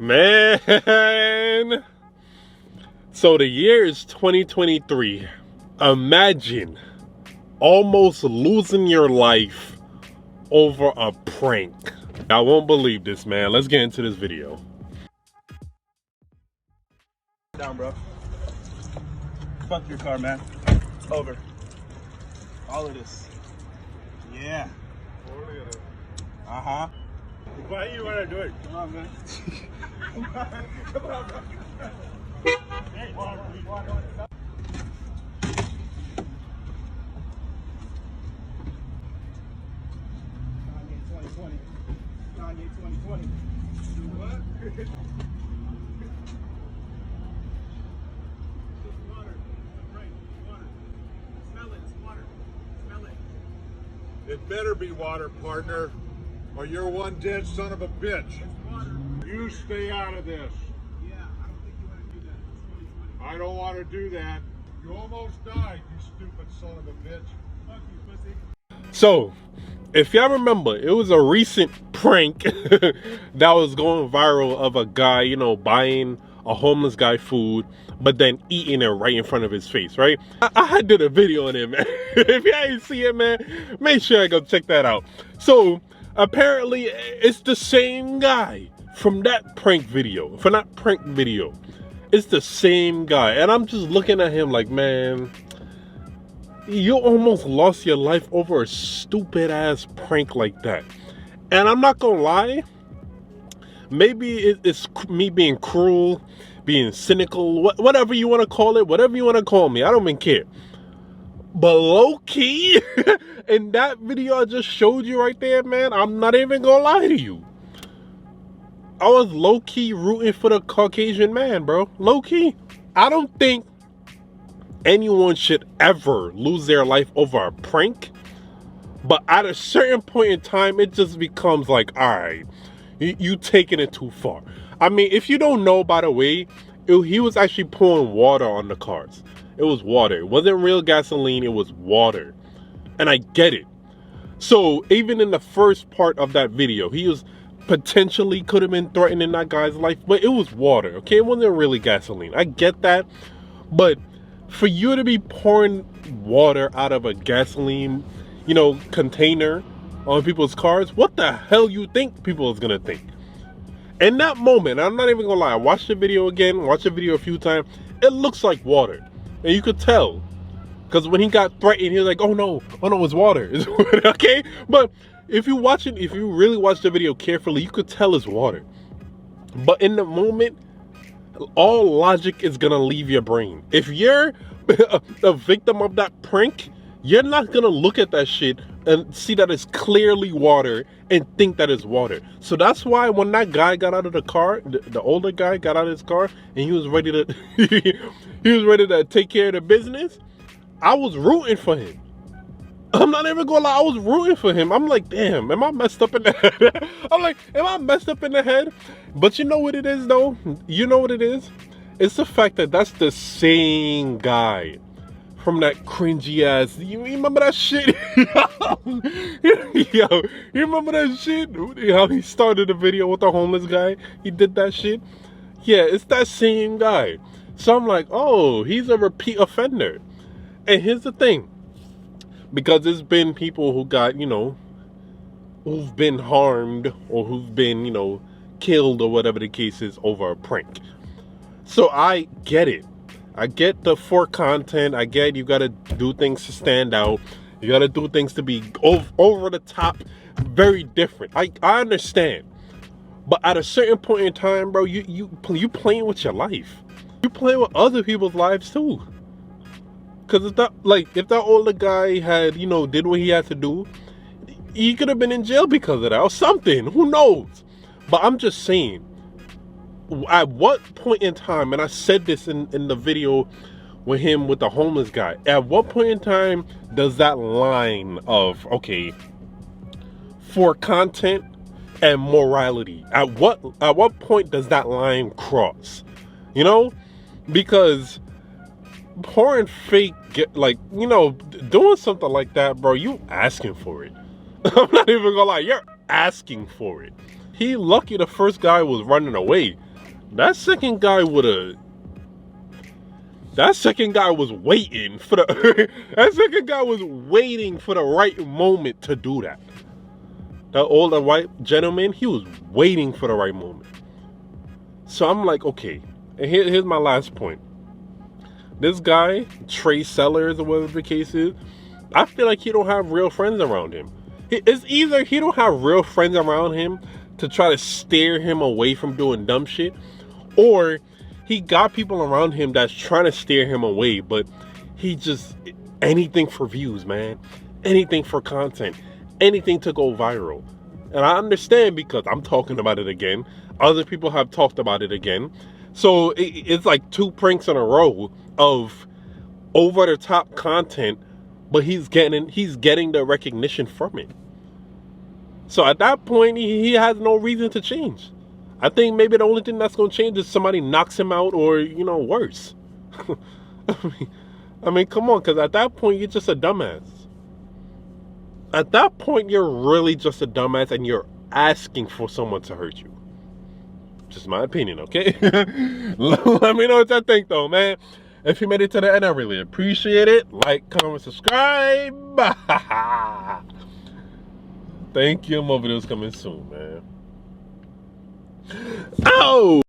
Man, so the year is 2023. Imagine almost losing your life over a prank. I won't believe this, man. Let's get into this video. Down, bro. Fuck your car, man. Over. All of this. Yeah. Uh-huh. Why you want to do it? Come on, man. Come on, bro. Hey, water. 2020. Kanye 2020. What? It's water. It's rain. Water. Smell it. It's water. Smell it. It better be water, partner, or you're one dead son of a bitch. It's water. You stay out of this. Yeah, I don't think you want to do that. It's 2020. I don't want to do that. You almost died, you stupid son of a bitch. Fuck you, pussy. So, if y'all remember, it was a recent prank that was going viral of a guy, you know, buying a homeless guy food, but then eating it right in front of his face, right? I did a video on it, man. If y'all ain't see it, man, make sure you go check that out. So, apparently, it's the same guy from that prank video, from that prank video. It's the same guy. And I'm just looking at him like, man, you almost lost your life over a stupid ass prank like that. And I'm not gonna lie, maybe it's me being cruel, being cynical, whatever you want to call it, whatever you want to call me, I don't even care. But low-key, in that video I just showed you right there, man, I'm not even gonna lie to you, I was low-key rooting for the Caucasian man, bro. Low-key. I don't think anyone should ever lose their life over a prank, but at a certain point in time it just becomes like, all right, you taking it too far. I mean, if you don't know, by the way, he was actually pouring water on the cars. It was water. It wasn't real gasoline, it was water. And I get it. So even in the first part of that video, he was potentially could have been threatening that guy's life, but it was water, okay? It wasn't really gasoline. I get that, but for you to be pouring water out of a gasoline, you know, container on people's cars, what the hell you think people is gonna think? In that moment, I'm not even gonna lie, I watched the video again, watched the video a few times, it looks like water. And you could tell, because when he got threatened, he was like, oh no, it's water. It's water, okay? But if you really watch the video carefully, you could tell it's water. But in the moment, all logic is gonna leave your brain. If you're a victim of that prank, you're not gonna look at that shit and see that it's clearly water and think that it's water. So that's why when that guy got out of the car, the older guy got out of his car and he was ready to he was ready to take care of the business, I was rooting for him. I'm not even gonna lie, I was rooting for him. I'm like, damn, am I messed up in the head? I'm like, am I messed up in the head? But you know what it is though? You know what it is? It's the fact that that's the same guy from that cringy ass. You remember that shit? Yo, you remember that shit? How he started the video with the homeless guy? He did that shit? Yeah, it's that same guy. So I'm like, oh, he's a repeat offender. And here's the thing. Because there's been people who got, you know, who've been harmed or who've been, you know, killed or whatever the case is over a prank. So I get it. I get the for content. I get you gotta do things to stand out. You gotta do things to be over the top, very different. I understand. But at a certain point in time, bro, you playing with your life. You playing with other people's lives too. Cause if that older guy had, you know, did what he had to do, he could have been in jail because of that or something. Who knows? But I'm just saying, at what point in time, and I said this in the video with him with the homeless guy, at what point in time does that line of, okay, for content and morality, at what point does that line cross? You know? Because pouring fake, like, you know, doing something like that, bro, you asking for it. I'm not even gonna lie, you're asking for it. He lucky the first guy was running away. That second guy would have. That second guy was waiting for the. That second guy was waiting for the right moment to do that. That older white gentleman, he was waiting for the right moment. So I'm like, okay. And here's my last point. This guy, Tre Sellers or whatever the case is, I feel like he don't have real friends around him. It's either he don't have real friends around him to try to steer him away from doing dumb shit, or he got people around him that's trying to steer him away, but he just, anything for views, man. Anything for content. Anything to go viral. And I understand because I'm talking about it again. Other people have talked about it again. So it's like 2 pranks in a row of over the top content, but he's getting the recognition from it. So at that point, he has no reason to change. I think maybe the only thing that's going to change is somebody knocks him out or, you know, worse. I mean, come on, because at that point, you're just a dumbass. At that point, you're really just a dumbass and you're asking for someone to hurt you. Just my opinion, okay? Let me know what you think, though, man. If you made it to the end, I really appreciate it. Like, comment, subscribe. Thank you. More videos coming soon, man. Oh!